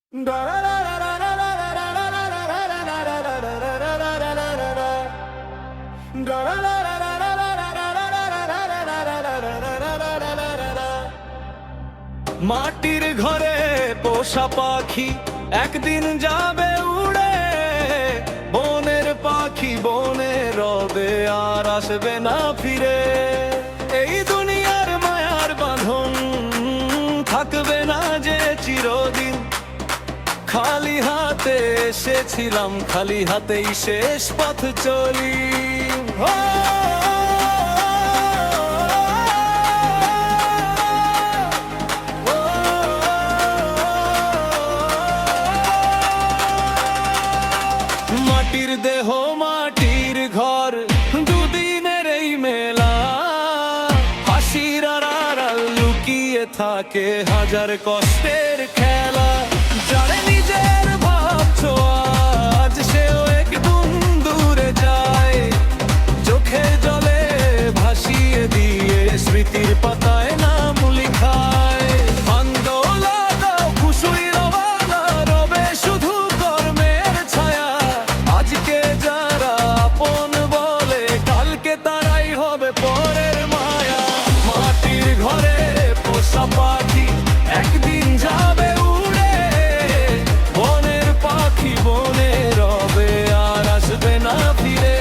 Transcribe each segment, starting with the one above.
মাটির ঘরে পোষা পাখি একদিন যাবে উড়ে, বনের পাখি বনে রবে আর আসবে না ফিরে। এই দুনিয়ার মায়ার বাঁধন থাকবে না যে চিরদিন, খালি হাতে এসেছিলাম খালি হাতেই শেষ পথ চলি। মাটির দেহ মাটির ঘর, দুদিনের এই মেলা, হাসির আড়াল লুকিয়ে থাকে হাজার কষ্টের খেলা। যারে নিজের ভাবছো আজ সেও একদম দূরে যায়, চোখের জলে ভাসিয়ে দিয়ে স্মৃতির পাতায় নাম লিখায়। আন্দোলা দাও খুশুই রওয়ানা রবে শুধু কর্মের ছায়া, আজকে যারা আপন বলে কালকে তারাই হবে পরের মায়া। মাটির ঘরে পোষা পাখি একদিন যাবে উড়ে, বনের পাখি বনে রবে আর আসবে না ফিরে।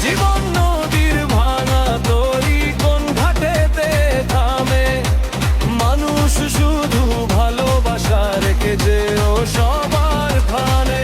জীবন নদীর ভাঙা তরি কোন ঘাটেতে থামে, মানুষ শুধু ভালোবাসা রেখে যেও সবার খানে।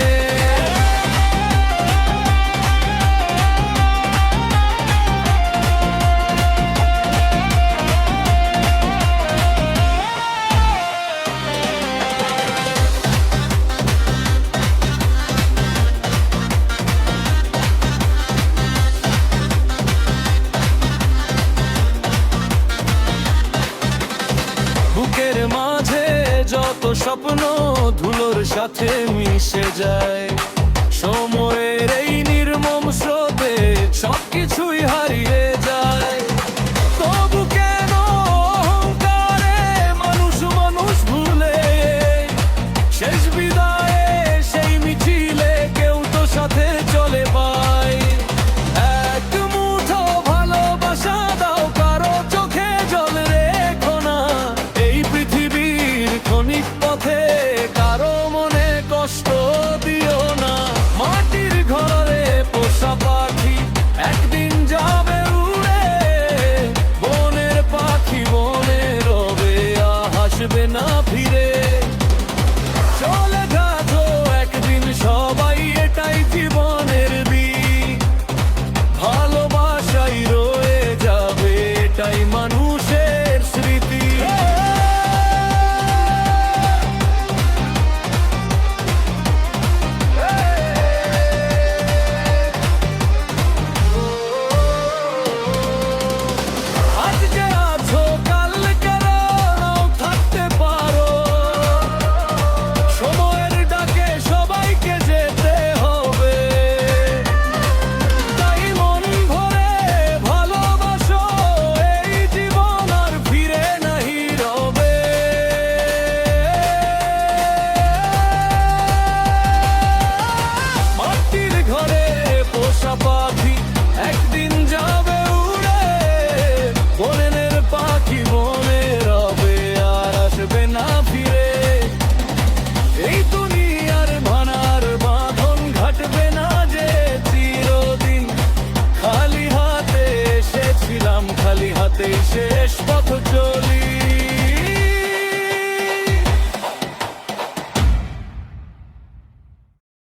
বুকের মাঝে যত স্বপ্ন ধুলোর সাথে মিশে যায়, সময়ের এই নির্মম স্রোতে সবকিছুই হারিয়ে যায়। তবু কেন অহংকারে মানুষ মানুষ ভুলে, শেষ বিদায়ে সেই মিছিলে কেউ তো সাথে চলে পায়। এক মুঠো ভালোবাসা দাও, কারো চোখে জল রেখো না, এই পৃথিবীর ক্ষণিক পথে কারো মনে কষ্ট দিও না। মাটির ঘরে পোষা পাখি একদিন যাবে উড়ে, বনের পাখি বনে রবে হাসবে না ফিরে। চলে যাবো একদিন সবাই, এটাই জীবনের দিক, ভালোবাসাই রয়ে যাবে এটাই মানুষের স্মৃতি। আজকে আছো কালকে নাও থাকতে পারো, সময়ের ডাকে সবাইকে যেতে হবে। তাই মন ভরে ভালোবাসো, এই জীবন আর ফিরে নাহি রবে। মাটির ঘরে পোষা পাখি একদিন যাবে উড়ে, বনের পাখি বনে রবে আর আসবে না ফিরে। এই দুনিয়ার ভানার বাঁধন ঘাটবে না যে চিরদিন, খালি হাতে এসেছিলাম খালি